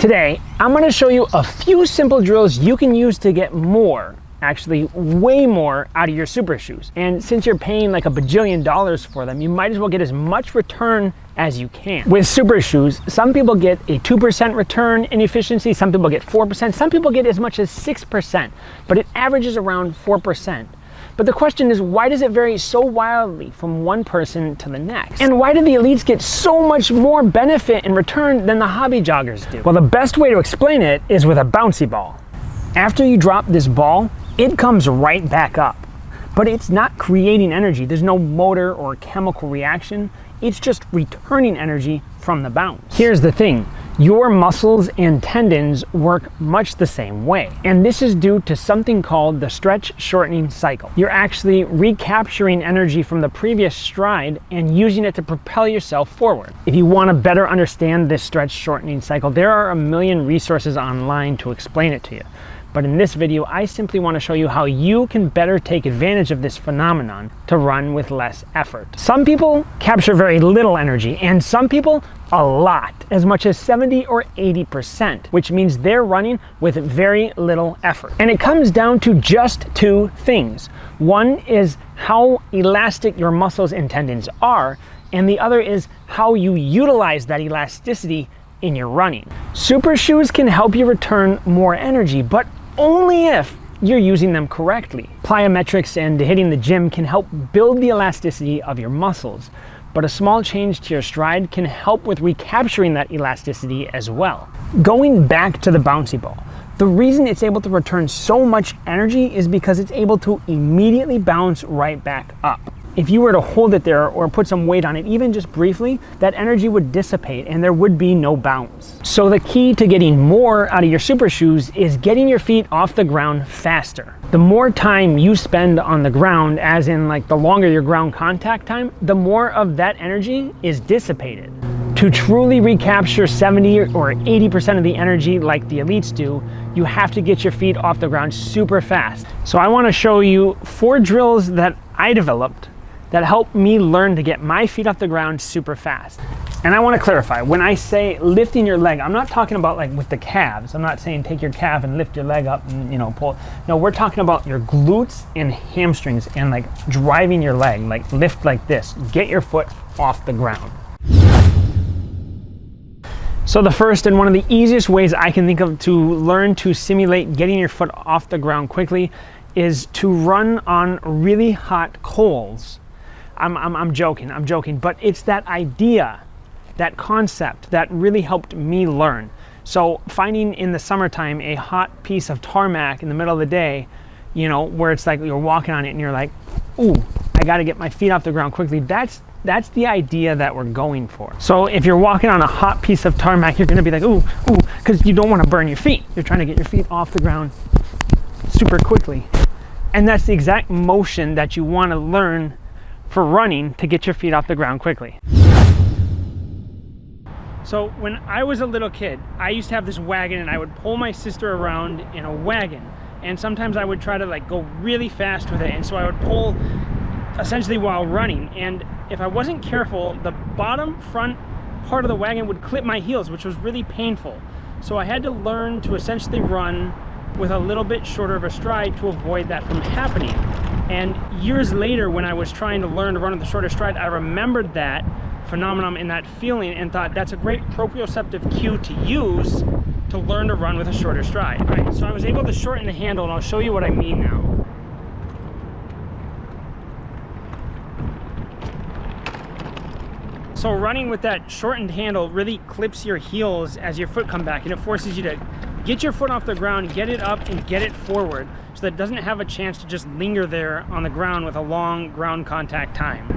Today, I'm going to show you a few simple drills you can use to get more, actually way more, out of your super shoes. And since you're paying like $1 bajillion for them, you might as well get as much return as you can. With super shoes, some people get a 2% return in efficiency, some people get 4%, some people get as much as 6%, but it averages around 4%. But the question is, why does it vary so wildly from one person to the next? And why do the elites get so much more benefit in return than the hobby joggers do? Well, the best way to explain it is with a bouncy ball. After you drop this ball, it comes right back up. But it's not creating energy. There's no motor or chemical reaction. It's just returning energy from the bounce. Here's the thing. Your muscles and tendons work much the same way. And this is due to something called the stretch shortening cycle. You're actually recapturing energy from the previous stride and using it to propel yourself forward. If you want to better understand this stretch shortening cycle, there are a million resources online to explain it to you. But in this video, I simply want to show you how you can better take advantage of this phenomenon to run with less effort. Some people capture very little energy, and some people a lot, as much as 70 or 80%, which means they're running with very little effort. And it comes down to just two things. One is how elastic your muscles and tendons are, and the other is how you utilize that elasticity in your running. Super shoes can help you return more energy, but only if you're using them correctly. Plyometrics and hitting the gym can help build the elasticity of your muscles, but a small change to your stride can help with recapturing that elasticity as well. Going back to the bouncy ball, the reason it's able to return so much energy is because it's able to immediately bounce right back up. If you were to hold it there or put some weight on it, even just briefly, that energy would dissipate and there would be no bounce. So the key to getting more out of your super shoes is getting your feet off the ground faster. The more time you spend on the ground, as in like the longer your ground contact time, the more of that energy is dissipated. To truly recapture 70 or 80% of the energy like the elites do, you have to get your feet off the ground super fast. So I want to show you 4 drills that I developed that helped me learn to get my feet off the ground super fast. And I want to clarify, when I say lifting your leg, I'm not talking about like with the calves. I'm not saying take your calf and lift your leg up and pull. No, we're talking about your glutes and hamstrings and like driving your leg, like lift like this. Get your foot off the ground. So the first and one of the easiest ways I can think of to learn to simulate getting your foot off the ground quickly is to run on really hot coals. I'm joking, but it's that idea, that concept that really helped me learn. So finding in the summertime a hot piece of tarmac in the middle of the day, where it's like you're walking on it and you're like, ooh, I gotta get my feet off the ground quickly. That's the idea that we're going for. So if you're walking on a hot piece of tarmac, you're gonna be like, ooh, because you don't wanna burn your feet. You're trying to get your feet off the ground super quickly. And that's the exact motion that you wanna learn for running to get your feet off the ground quickly. So when I was a little kid, I used to have this wagon and I would pull my sister around in a wagon. And sometimes I would try to like go really fast with it. And so I would pull essentially while running. And if I wasn't careful, the bottom front part of the wagon would clip my heels, which was really painful. So I had to learn to essentially run with a little bit shorter of a stride to avoid that from happening. And years later, when I was trying to learn to run with a shorter stride, I remembered that phenomenon and that feeling and thought that's a great proprioceptive cue to use to learn to run with a shorter stride. All right, so I was able to shorten the handle, and I'll show you what I mean now. So running with that shortened handle really clips your heels as your foot comes back, and it forces you to get your foot off the ground, get it up, and get it forward so that it doesn't have a chance to just linger there on the ground with a long ground contact time.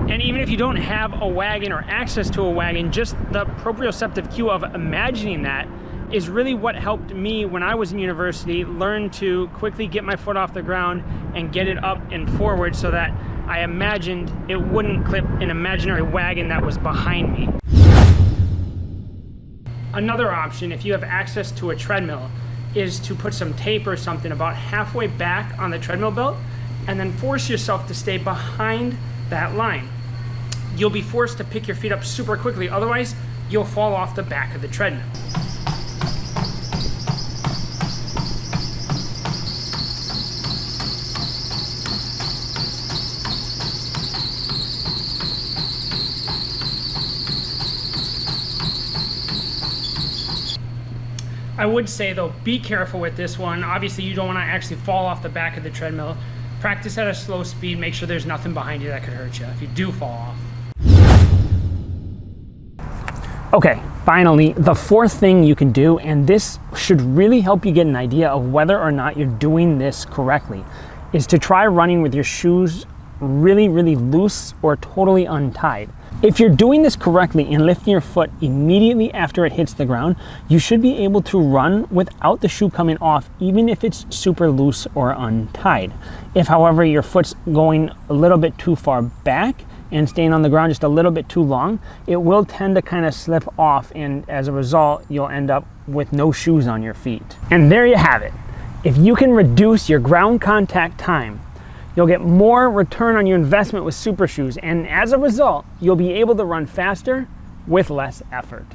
And even if you don't have a wagon or access to a wagon, just the proprioceptive cue of imagining that is really what helped me when I was in university learn to quickly get my foot off the ground and get it up and forward so that I imagined it wouldn't clip an imaginary wagon that was behind me. Another option, if you have access to a treadmill, is to put some tape or something about halfway back on the treadmill belt and then force yourself to stay behind that line. You'll be forced to pick your feet up super quickly, otherwise you'll fall off the back of the treadmill. I would say though, be careful with this one. Obviously you don't want to actually fall off the back of the treadmill. Practice at a slow speed, make sure there's nothing behind you that could hurt you if you do fall off. Okay, finally, the fourth thing you can do, and this should really help you get an idea of whether or not you're doing this correctly, is to try running with your shoes really, really loose or totally untied. If you're doing this correctly and lifting your foot immediately after it hits the ground, you should be able to run without the shoe coming off, even if it's super loose or untied. If, however, your foot's going a little bit too far back and staying on the ground just a little bit too long, it will tend to kind of slip off, and as a result, you'll end up with no shoes on your feet. And there you have it. If you can reduce your ground contact time, you'll get more return on your investment with Super Shoes, and as a result, you'll be able to run faster with less effort.